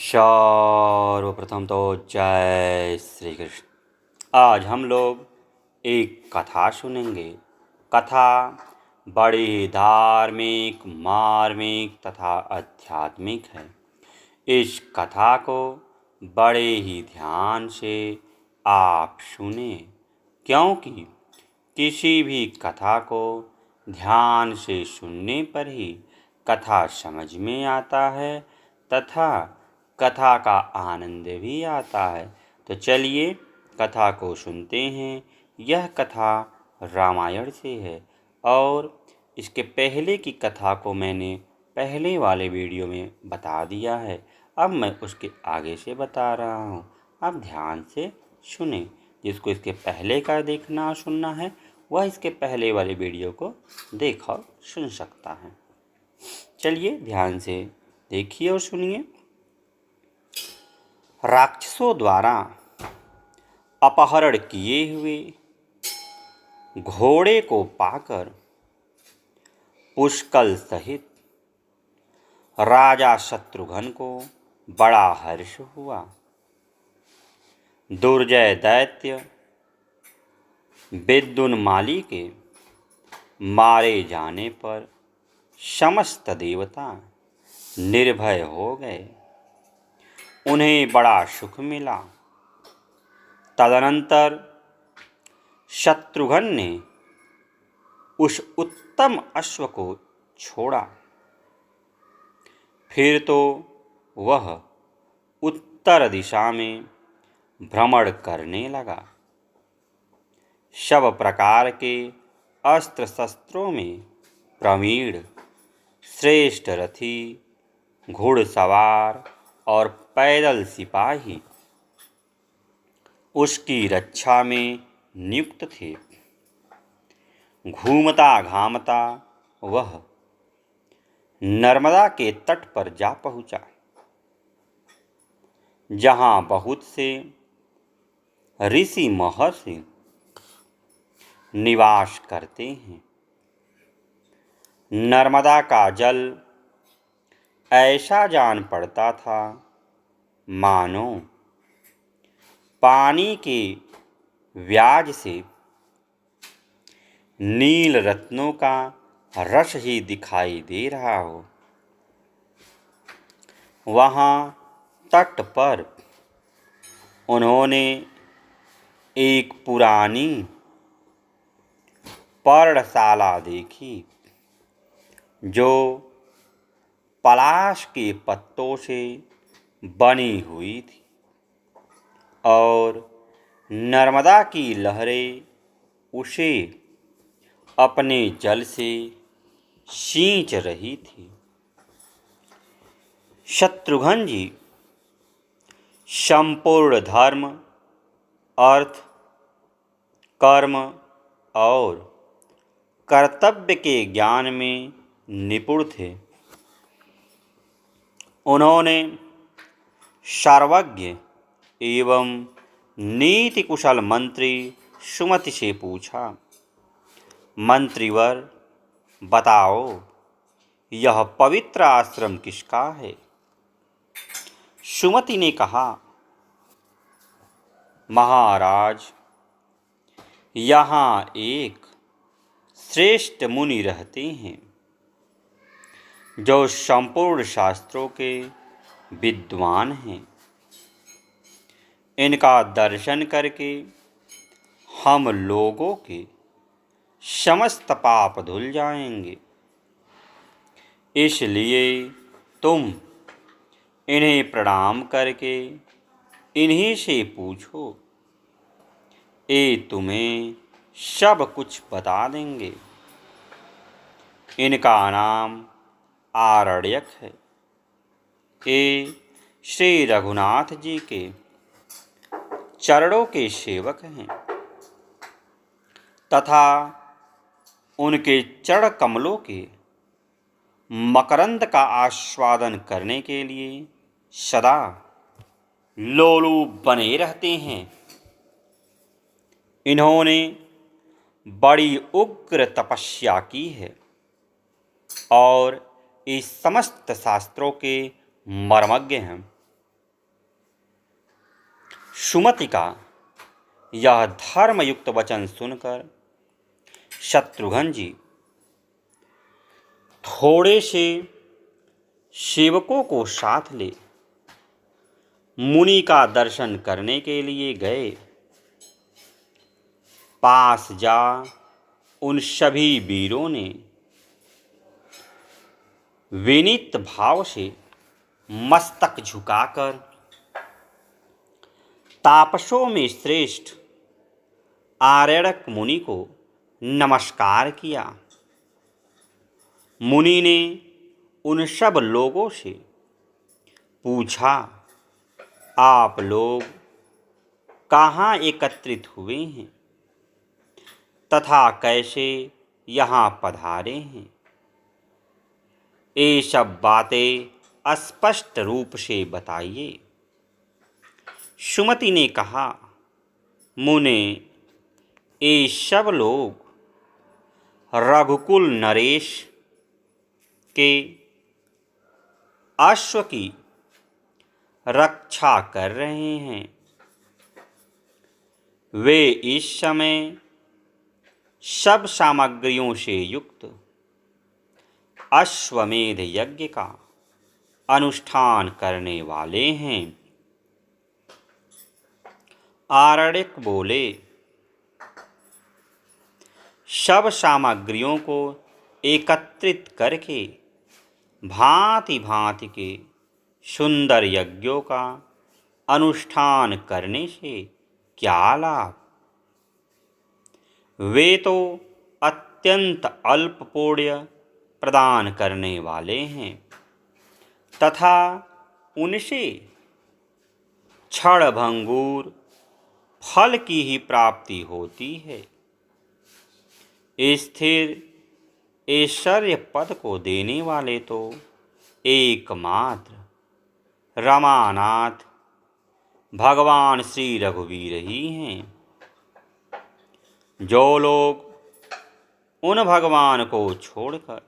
सर्वप्रथम तो जय श्री कृष्ण। आज हम लोग एक कथा सुनेंगे। कथा बड़ी धार्मिक, मार्मिक तथा आध्यात्मिक है। इस कथा को बड़े ही ध्यान से आप सुने, क्योंकि किसी भी कथा को ध्यान से सुनने पर ही कथा समझ में आता है तथा कथा का आनंद भी आता है। तो चलिए कथा को सुनते हैं। यह कथा रामायण से है और इसके पहले की कथा को मैंने पहले वाले वीडियो में बता दिया है। अब मैं उसके आगे से बता रहा हूँ, आप ध्यान से सुने। जिसको इसके पहले का देखना और सुनना है वह इसके पहले वाले वीडियो को देख और सुन सकता है। चलिए ध्यान से देखिए और सुनिए। राक्षसों द्वारा अपहरण किए हुए घोड़े को पाकर पुष्कल सहित राजा शत्रुघ्न को बड़ा हर्ष हुआ। दुर्जय दैत्य विद्युन्माली के मारे जाने पर समस्त देवता निर्भय हो गए। उन्हें बड़ा सुख मिला। तदनंतर शत्रुघ्न ने उस उत्तम अश्व को छोड़ा। फिर तो वह उत्तर दिशा में भ्रमण करने लगा। सब प्रकार के अस्त्र शस्त्रों में प्रवीण, श्रेष्ठ रथी, घुड़सवार और पैदल सिपाही उसकी रक्षा में नियुक्त थे। घूमता घामता वह नर्मदा के तट पर जा पहुंचा, जहां बहुत से ऋषि महर्षि निवास करते हैं। नर्मदा का जल ऐसा जान पड़ता था मानो पानी के व्याज से नील रत्नों का रस ही दिखाई दे रहा हो। वहाँ तट पर उन्होंने एक पुरानी पर्णशाला देखी, जो पलाश के पत्तों से बनी हुई थी और नर्मदा की लहरें उसे अपने जल से सींच रही थी। शत्रुघ्न जी संपूर्ण धर्म, अर्थ, कर्म और कर्तव्य के ज्ञान में निपुण थे। उन्होंने सर्वज्ञ एवं नीति कुशल मंत्री सुमति से पूछा, मंत्रीवर बताओ, यह पवित्र आश्रम किसका है? सुमति ने कहा, महाराज, यहाँ एक श्रेष्ठ मुनि रहते हैं, जो संपूर्ण शास्त्रों के विद्वान हैं। इनका दर्शन करके हम लोगों के समस्त पाप धुल जाएंगे। इसलिए तुम इन्हें प्रणाम करके इन्हीं से पूछो, ये तुम्हें सब कुछ बता देंगे। इनका नाम आरण्यक है। ये श्री रघुनाथ जी के चरणों के सेवक हैं तथा उनके चरण कमलों के मकरंद का आस्वादन करने के लिए सदा लोलुप बने रहते हैं। इन्होंने बड़ी उग्र तपस्या की है और इस समस्त शास्त्रों के मर्मज्ञ हैं। सुमति का यह धर्मयुक्त वचन सुनकर शत्रुघ्न जी थोड़े से सेवकों को साथ ले मुनि का दर्शन करने के लिए गए। पास जा उन सभी वीरों ने विनीत भाव से मस्तक झुकाकर तापसों में श्रेष्ठ आरण्यक मुनि को नमस्कार किया। मुनि ने उन सब लोगों से पूछा, आप लोग कहाँ एकत्रित हुए हैं तथा कैसे यहाँ पधारे हैं? ये सब बातें स्पष्ट रूप से बताइए। सुमति ने कहा, मुने, ये सब लोग रघुकुल नरेश के अश्व की रक्षा कर रहे हैं। वे इस समय सब सामग्रियों से युक्त अश्वमेध यज्ञ का अनुष्ठान करने वाले हैं। आरण्यक बोले, सब सामग्रियों को एकत्रित करके भांति भांति के सुंदर यज्ञों का अनुष्ठान करने से क्या लाभ? वे तो अत्यंत अल्प पुण्य प्रदान करने वाले हैं तथा उनसे क्षणभंगुर फल की ही प्राप्ति होती है। स्थिर ऐश्वर्य पद को देने वाले तो एकमात्र रमानाथ भगवान श्री रघुवीर ही हैं। जो लोग उन भगवान को छोड़कर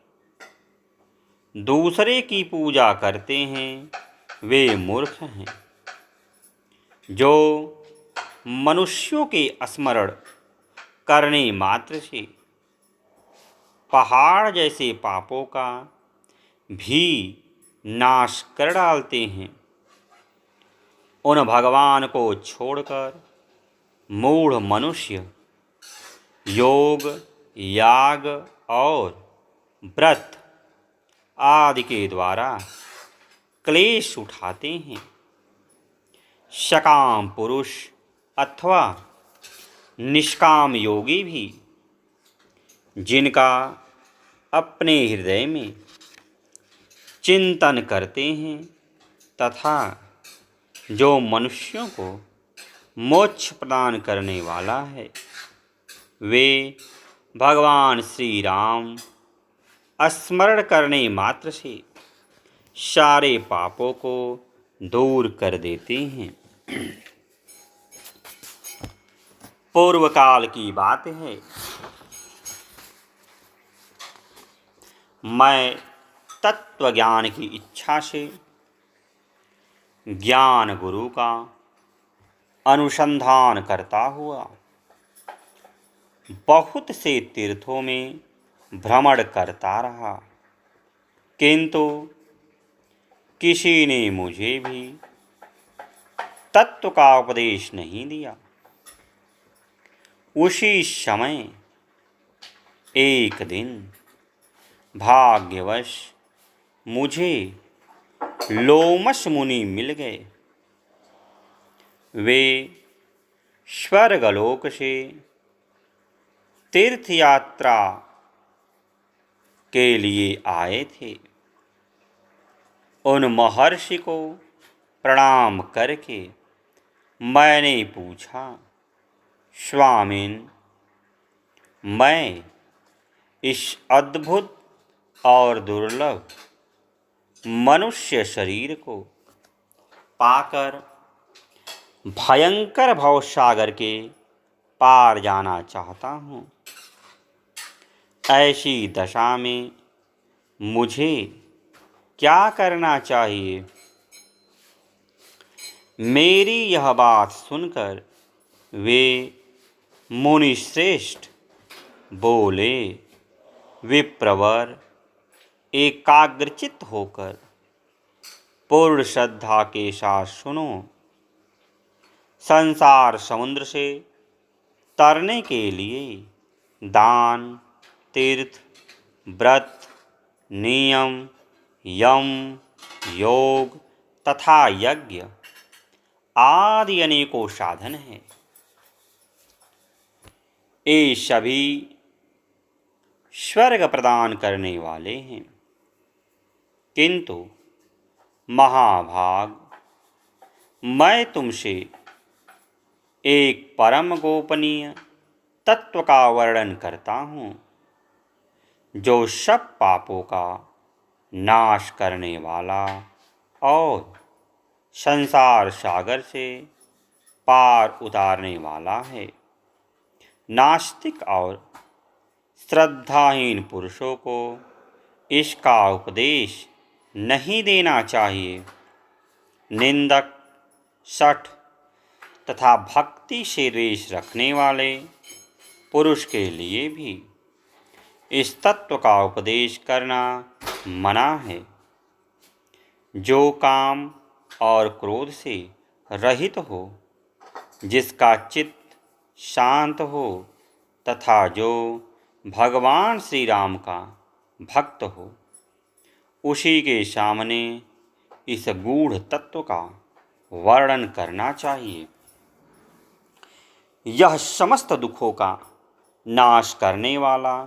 दूसरे की पूजा करते हैं वे मूर्ख हैं। जो मनुष्यों के स्मरण करने मात्र से पहाड़ जैसे पापों का भी नाश कर डालते हैं, उन भगवान को छोड़कर मूढ़ मनुष्य योग, याग और व्रत आदि के द्वारा क्लेश उठाते हैं। सकाम पुरुष अथवा निष्काम योगी भी जिनका अपने हृदय में चिंतन करते हैं तथा जो मनुष्यों को मोक्ष प्रदान करने वाला है, वे भगवान श्री राम स्मरण करने मात्र से सारे पापों को दूर कर देते हैं। पूर्व काल की बात है, मैं तत्वज्ञान की इच्छा से ज्ञान गुरु का अनुसंधान करता हुआ बहुत से तीर्थों में भ्रमण करता रहा, किंतु किसी ने मुझे भी तत्व का उपदेश नहीं दिया। उसी समय एक दिन भाग्यवश मुझे लोमश मुनि मिल गए। वे स्वर्गलोक से तीर्थ यात्रा के लिए आए थे। उन महर्षि को प्रणाम करके मैंने पूछा, स्वामिन, मैं इस अद्भुत और दुर्लभ मनुष्य शरीर को पाकर भयंकर भवसागर के पार जाना चाहता हूँ। ऐसी दशा में मुझे क्या करना चाहिए? मेरी यह बात सुनकर वे मुनिश्रेष्ठ बोले, विप्रवर, एकाग्रचित्त होकर पूर्ण श्रद्धा के साथ सुनो। संसार समुद्र से तरने के लिए दान, तीर्थ, व्रत, नियम, यम, योग तथा यज्ञ आदि अनेकों साधन हैं। ये सभी स्वर्ग प्रदान करने वाले हैं, किंतु महाभाग, मैं तुमसे एक परम गोपनीय तत्व का वर्णन करता हूँ, जो सब पापों का नाश करने वाला और संसार सागर से पार उतारने वाला है। नास्तिक और श्रद्धाहीन पुरुषों को इसका उपदेश नहीं देना चाहिए। निंदक, शठ तथा भक्ति से द्वेष रखने वाले पुरुष के लिए भी इस तत्व का उपदेश करना मना है। जो काम और क्रोध से रहित हो, जिसका चित्त शांत हो तथा जो भगवान श्री राम का भक्त हो, उसी के सामने इस गूढ़ तत्व का वर्णन करना चाहिए। यह समस्त दुखों का नाश करने वाला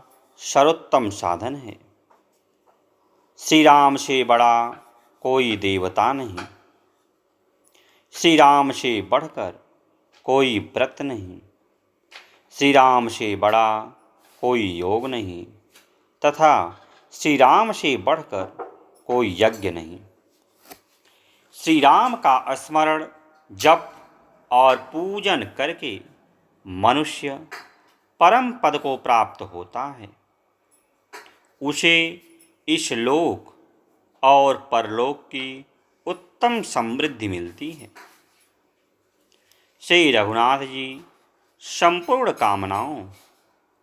सर्वोत्तम साधन है। श्री राम से बड़ा कोई देवता नहीं, श्री राम से बढ़कर कोई व्रत नहीं, श्री राम से बड़ा कोई योग नहीं तथा श्री राम से बढ़कर कोई यज्ञ नहीं। श्री राम का स्मरण, जप और पूजन करके मनुष्य परम पद को प्राप्त होता है। उसे इस लोक और परलोक की उत्तम समृद्धि मिलती है। श्री रघुनाथ जी संपूर्ण कामनाओं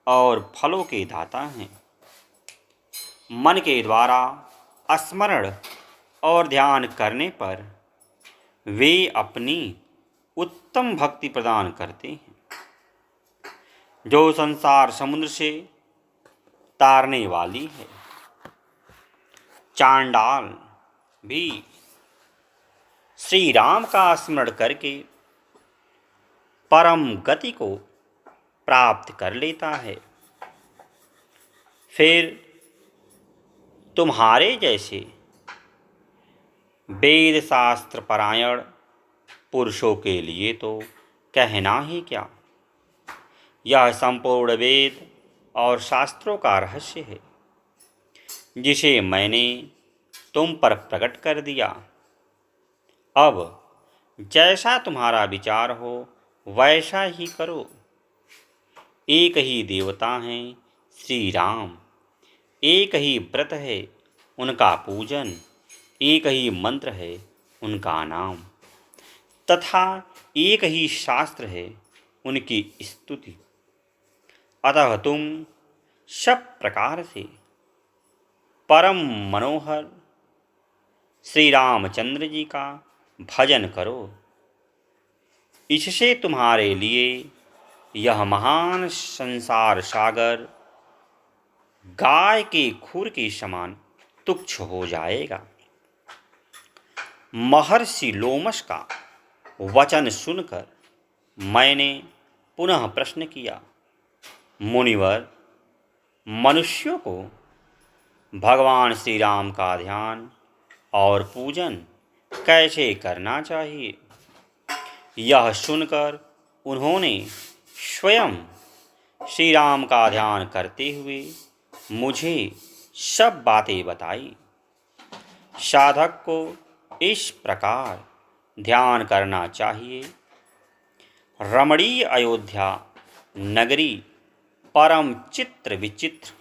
और फलों के दाता हैं। मन के द्वारा स्मरण और ध्यान करने पर वे अपनी उत्तम भक्ति प्रदान करते हैं, जो संसार समुद्र से तारने वाली है। चांडाल भी श्री राम का स्मरण करके परम गति को प्राप्त कर लेता है। फिर तुम्हारे जैसे वेद शास्त्र परायण पुरुषों के लिए तो कहना ही क्या। यह संपूर्ण वेद और शास्त्रों का रहस्य है, जिसे मैंने तुम पर प्रकट कर दिया। अब जैसा तुम्हारा विचार हो वैसा ही करो। एक ही देवता हैं श्री राम, एक ही व्रत है उनका पूजन, एक ही मंत्र है उनका नाम तथा एक ही शास्त्र है उनकी स्तुति। अतः तुम सब प्रकार से परम मनोहर श्री रामचंद्र जी का भजन करो। इससे तुम्हारे लिए यह महान संसार सागर गाय के खुर के समान तुच्छ हो जाएगा। महर्षि लोमश का वचन सुनकर मैंने पुनः प्रश्न किया, मुनिवर, मनुष्यों को भगवान श्री राम का ध्यान और पूजन कैसे करना चाहिए? यह सुनकर उन्होंने स्वयं श्री राम का ध्यान करते हुए मुझे सब बातें बताई। साधक को इस प्रकार ध्यान करना चाहिए। रमणीय अयोध्या नगरी परम चित्र विचित्र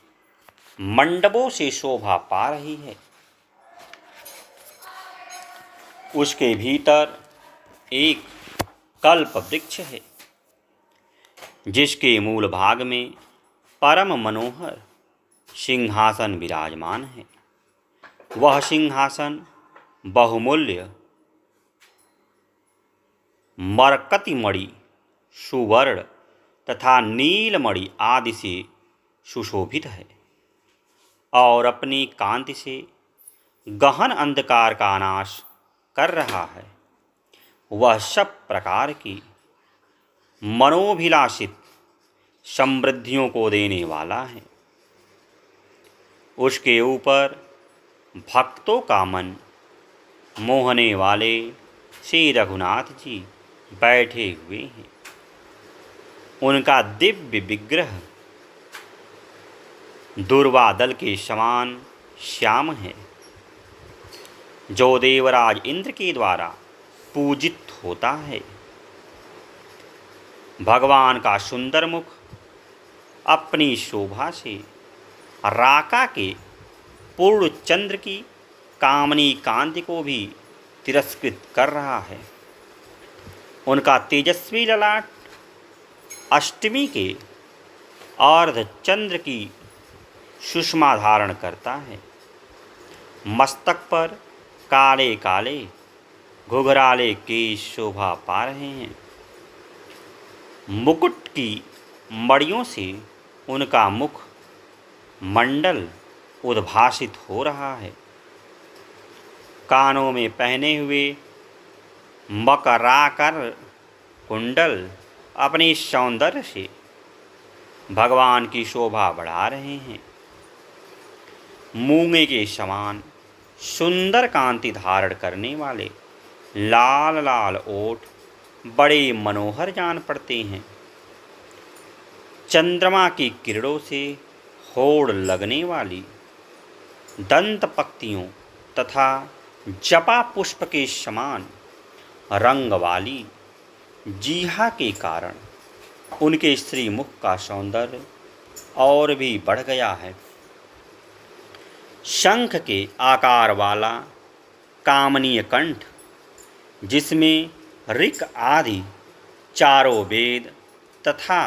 मंडपों से शोभा पा रही है। उसके भीतर एक कल्प वृक्ष है, जिसके मूल भाग में परम मनोहर सिंहासन विराजमान है। वह सिंहासन बहुमूल्य मरकतिमणि, सुवर्ण तथा नीलमणि आदि से सुशोभित है और अपनी कांति से गहन अंधकार का नाश कर रहा है। वह सब प्रकार की मनोभिलाषित समृद्धियों को देने वाला है। उसके ऊपर भक्तों का मन मोहने वाले श्री रघुनाथ जी बैठे हुए हैं। उनका दिव्य विग्रह दुर्वादल के समान श्याम है, जो देवराज इंद्र के द्वारा पूजित होता है। भगवान का सुंदर मुख अपनी शोभा से राका के पूर्ण चंद्र की कामनी कांति को भी तिरस्कृत कर रहा है। उनका तेजस्वी ललाट अष्टमी के अर्ध चंद्र की सुषमा धारण करता है। मस्तक पर काले काले घुघराले केश शोभा पा रहे हैं। मुकुट की मड़ियों से उनका मुख मंडल उद्भासित हो रहा है। कानों में पहने हुए मकराकर कुंडल अपने सौंदर्य से भगवान की शोभा बढ़ा रहे हैं। मूंगे के समान सुंदर कांति धारण करने वाले लाल लाल ओठ बड़े मनोहर जान पड़ते हैं। चंद्रमा की किरणों से होड़ लगने वाली दंत पक्तियों तथा जपा पुष्प के समान रंग वाली जीहा के कारण उनके श्रीमुख का सौंदर्य और भी बढ़ गया है। शंख के आकार वाला कामनीय कंठ, जिसमें ऋक आदि चारों वेद तथा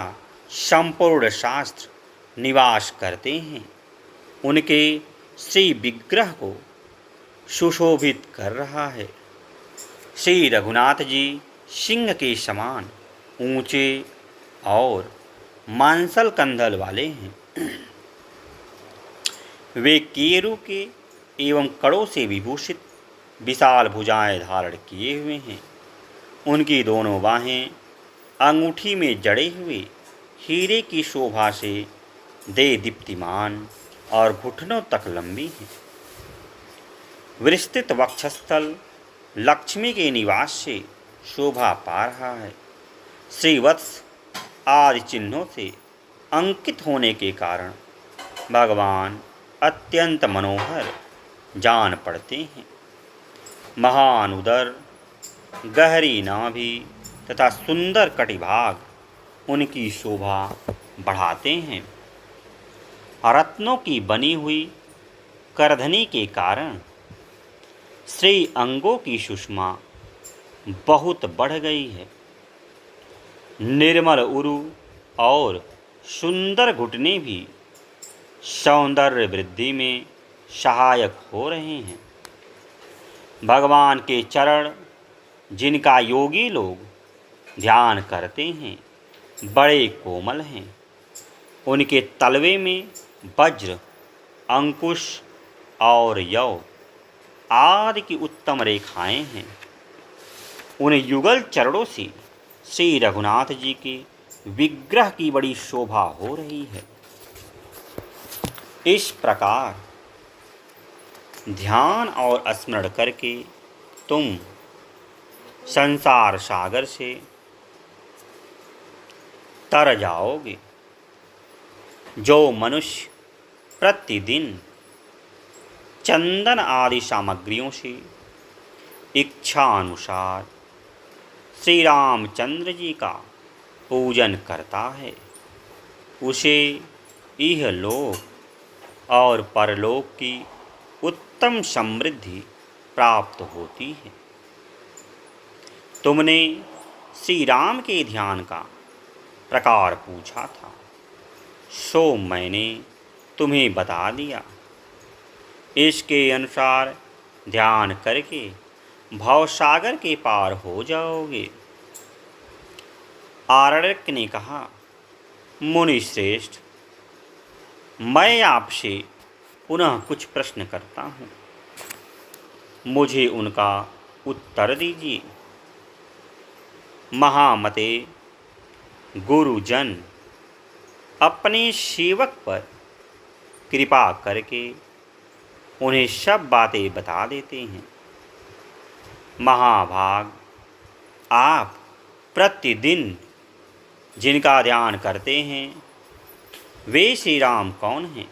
संपूर्ण शास्त्र निवास करते हैं, उनके श्री विग्रह को सुशोभित कर रहा है। श्री रघुनाथ जी सिंह के समान ऊंचे और मांसल कंधल वाले हैं। वे केरू के एवं कड़ों से विभूषित विशाल भुजाएं धारण किए हुए हैं। उनकी दोनों बाहें अंगूठी में जड़े हुए हीरे की शोभा से दे दीप्तिमान और घुटनों तक लंबी हैं। विस्तृत वक्षस्थल लक्ष्मी के निवास से शोभा पा रहा है। श्रीवत्स आदि चिन्हों से अंकित होने के कारण भगवान अत्यंत मनोहर जान पड़ते हैं। महान उदर, गहरी नाभि तथा सुंदर कटिभाग उनकी शोभा बढ़ाते हैं। रत्नों की बनी हुई करधनी के कारण श्री अंगों की सुषमा बहुत बढ़ गई है। निर्मल उरु और सुंदर घुटने भी सौंदर्य वृद्धि में सहायक हो रहे हैं। भगवान के चरण, जिनका योगी लोग ध्यान करते हैं, बड़े कोमल हैं। उनके तलवे में वज्र, अंकुश और यव आदि की उत्तम रेखाएं हैं। उन युगल चरणों से श्री रघुनाथ जी के विग्रह की बड़ी शोभा हो रही है। इस प्रकार ध्यान और स्मरण करके तुम संसार सागर से तर जाओगे। जो मनुष्य प्रतिदिन चंदन आदि सामग्रियों से इच्छा अनुसार श्री रामचंद्र जी का पूजन करता है, उसे यह लोक और परलोक की उत्तम समृद्धि प्राप्त होती है। तुमने श्री राम के ध्यान का प्रकार पूछा था, सो मैंने तुम्हें बता दिया। इसके अनुसार ध्यान करके भवसागर के पार हो जाओगे। आरण्यक ने कहा, मुनि श्रेष्ठ, मैं आपसे पुनः कुछ प्रश्न करता हूँ, मुझे उनका उत्तर दीजिए। महामते, गुरुजन अपने सेवक पर कृपा करके उन्हें सब बातें बता देते हैं। महाभाग, आप प्रतिदिन जिनका ध्यान करते हैं वे श्री राम कौन हैं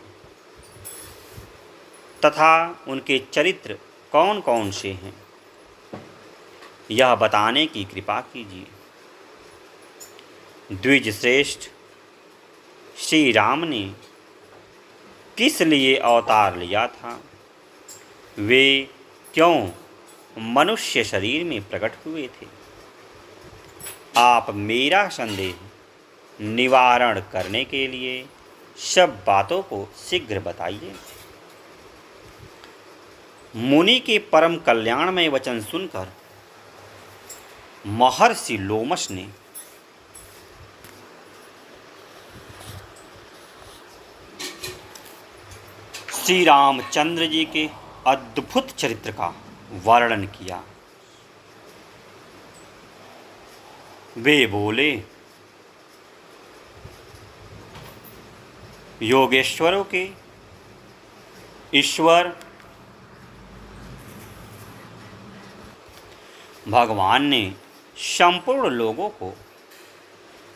तथा उनके चरित्र कौन कौन से हैं, यह बताने की कृपा कीजिए। द्विज श्रेष्ठ, श्री राम ने किस लिए अवतार लिया था, वे क्यों मनुष्य शरीर में प्रकट हुए थे, आप मेरा संदेह निवारण करने के लिए सब बातों को शीघ्र बताइए। मुनि के परम कल्याणमय वचन सुनकर महर्षि लोमश ने श्री रामचंद्र जी के अद्भुत चरित्र का वर्णन किया। वे बोले, योगेश्वरों के ईश्वर भगवान ने संपूर्ण लोगों को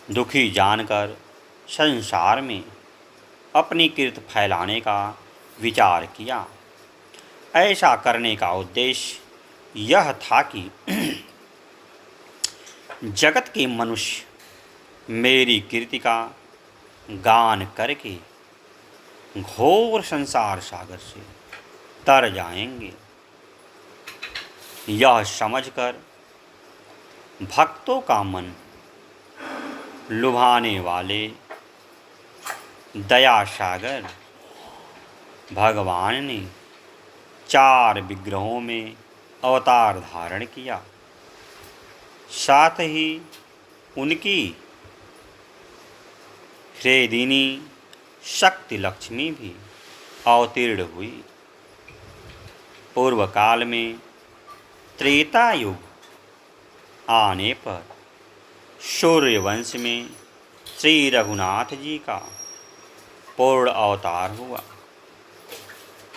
दुखी जानकर संसार में अपनी कीर्ति फैलाने का विचार किया। ऐसा करने का उद्देश्य यह था कि जगत के मनुष्य मेरी कीर्ति का गान करके घोर संसार सागर से तर जाएंगे। यह समझकर भक्तों का मन लुभाने वाले दया सागर भगवान ने 4 विग्रहों में अवतार धारण किया। साथ ही उनकी हृदिनी शक्ति लक्ष्मी भी अवतीर्ण हुई। पूर्व काल में त्रेता युग आने पर सूर्यवंश में श्री रघुनाथ जी का पूर्ण अवतार हुआ।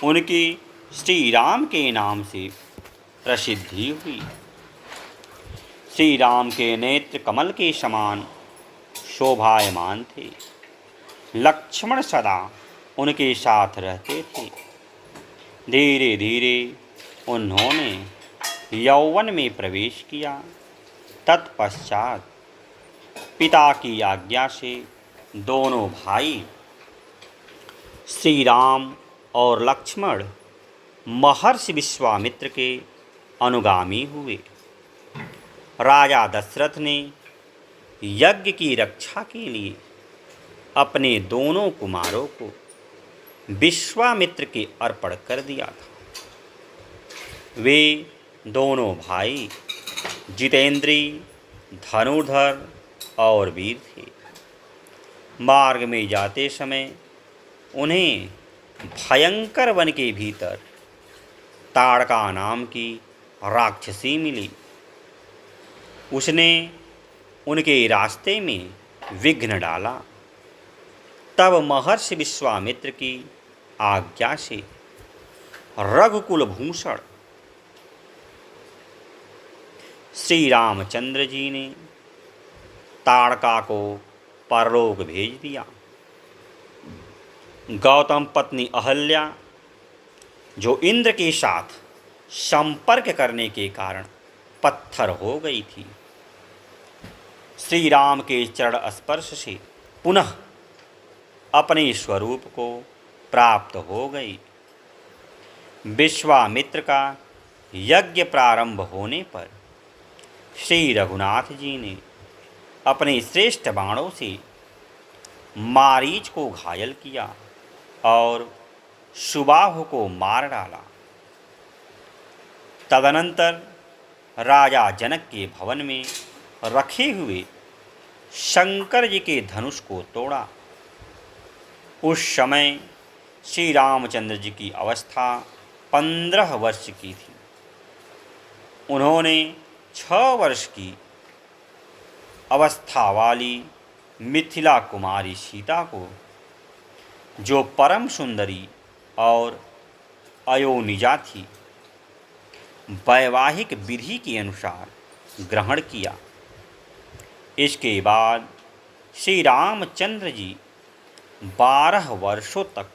उनकी श्री राम के नाम से प्रसिद्धि हुई। श्री राम के नेत्र कमल के समान शोभायमान थे। लक्ष्मण सदा उनके साथ रहते थे। धीरे धीरे उन्होंने यौवन में प्रवेश किया। तत्पश्चात पिता की आज्ञा से दोनों भाई श्री राम और लक्ष्मण महर्षि विश्वामित्र के अनुगामी हुए। राजा दशरथ ने यज्ञ की रक्षा के लिए अपने दोनों कुमारों को विश्वामित्र के अर्पण कर दिया था। वे दोनों भाई जितेंद्रीय, धनुर्धर और वीर थे। मार्ग में जाते समय उन्हें भयंकर वन के भीतर ताड़का नाम की राक्षसी मिली। उसने उनके रास्ते में विघ्न डाला। तब महर्षि विश्वामित्र की आज्ञा से रघुकुल भूषण श्री रामचंद्र जी ने ताड़का को परलोक भेज दिया। गौतम पत्नी अहल्या, जो इंद्र के साथ संपर्क करने के कारण पत्थर हो गई थी, श्री राम के चरण स्पर्श से पुनः अपने स्वरूप को प्राप्त हो गई। विश्वामित्र का यज्ञ प्रारंभ होने पर श्री रघुनाथ जी ने अपने श्रेष्ठ बाणों से मारीच को घायल किया और सुबाहु को मार डाला। तदनंतर राजा जनक के भवन में रखे हुए शंकर जी के धनुष को तोड़ा। उस समय श्री रामचंद्र जी की अवस्था 15 वर्ष की थी। उन्होंने 6 वर्ष की अवस्था वाली मिथिला कुमारी सीता को, जो परम सुंदरी और अयोनिजा थी, वैवाहिक विधि के अनुसार ग्रहण किया। इसके बाद श्री रामचंद्र जी 12 वर्षों तक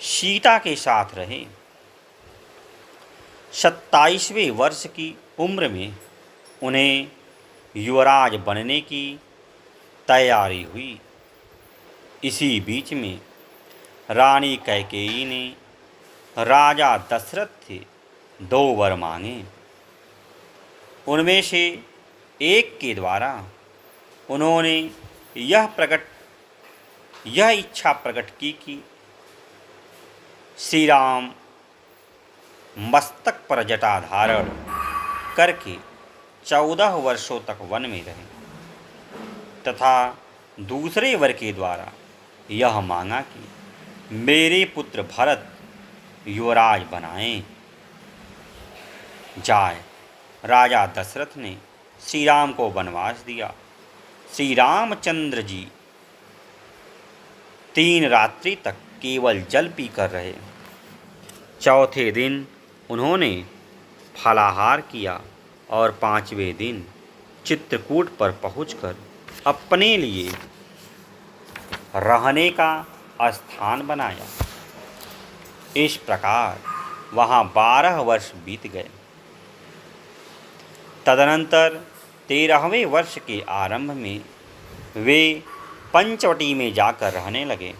सीता के साथ रहे। 27वें वर्ष की उम्र में उन्हें युवराज बनने की तैयारी हुई। इसी बीच में रानी कैकेयी ने राजा दशरथ से 2 वर मांगे। उनमें से एक के द्वारा उन्होंने यह इच्छा प्रकट की कि श्री राम मस्तक पर जटा धारण करके 14 वर्षों तक वन में रहें, तथा दूसरे वर के द्वारा यह मांगा कि मेरे पुत्र भरत युवराज बनाएं जाए। राजा दशरथ ने श्री राम को वनवास दिया। श्री रामचंद्र जी 3 रात्रि तक केवल जल पीकर रहे। चौथे दिन उन्होंने फलाहार किया और 5वें दिन चित्रकूट पर पहुंचकर अपने लिए रहने का स्थान बनाया। इस प्रकार वहाँ 12 वर्ष बीत गए। तदनंतर 13वें वर्ष के आरंभ में वे पंचवटी में जाकर रहने लगे।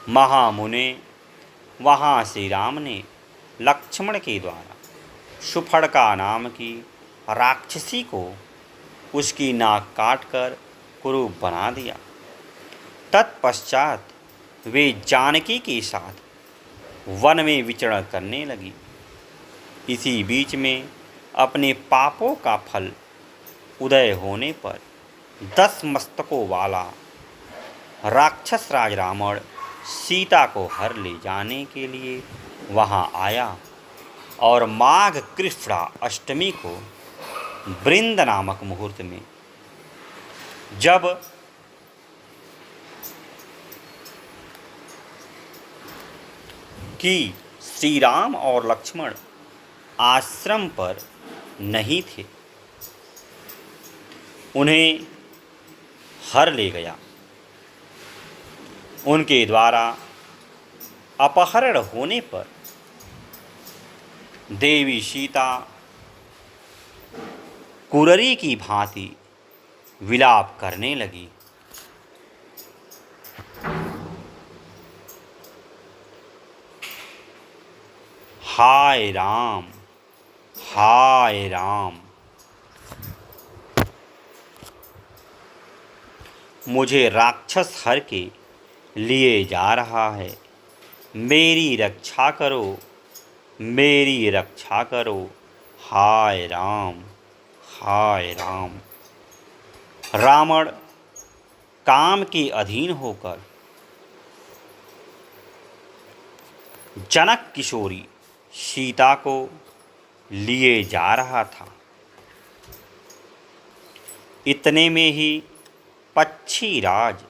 महामुने वहाँ श्री राम ने लक्ष्मण के द्वारा सुफड़का नाम की राक्षसी को उसकी नाक काटकर कुरूप बना दिया। तत्पश्चात वे जानकी के साथ वन में विचरण करने लगी। इसी बीच में अपने पापों का फल उदय होने पर 10 मस्तकों वाला राक्षस राज रावण सीता को हर ले जाने के लिए वहाँ आया और माघ कृष्णा अष्टमी को वृंद नामक मुहूर्त में, जब कि श्री राम और लक्ष्मण आश्रम पर नहीं थे, उन्हें हर ले गया। उनके द्वारा अपहरण होने पर देवी सीता कुररी की भांति विलाप करने लगी। हाय राम, हाय राम, मुझे राक्षस हर के लिए जा रहा है। मेरी रक्षा करो, मेरी रक्षा करो। हाय राम, हाय राम। रावण काम के अधीन होकर जनक किशोरी सीता को लिए जा रहा था। इतने में ही पक्षीराज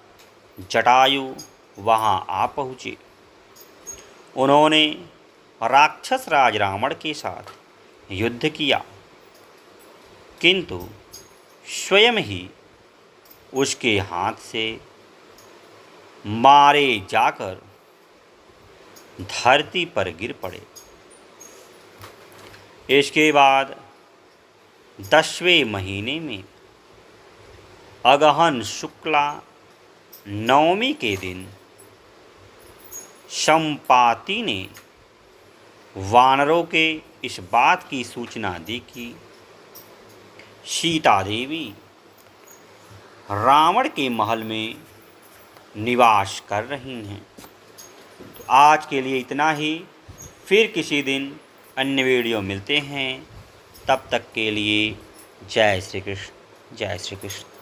जटायु वहाँ आ पहुँचे। उन्होंने राक्षस राज रावण के साथ युद्ध किया, किंतु स्वयं ही उसके हाथ से मारे जाकर धरती पर गिर पड़े। इसके बाद 10वें महीने में अगहन शुक्ला नवमी के दिन संपाति ने वानरों के इस बात की सूचना दी कि सीता देवी रावण के महल में निवास कर रही हैं। तो आज के लिए इतना ही, फिर किसी दिन अन्य वीडियो मिलते हैं। तब तक के लिए जय श्री कृष्ण, जय श्री कृष्ण।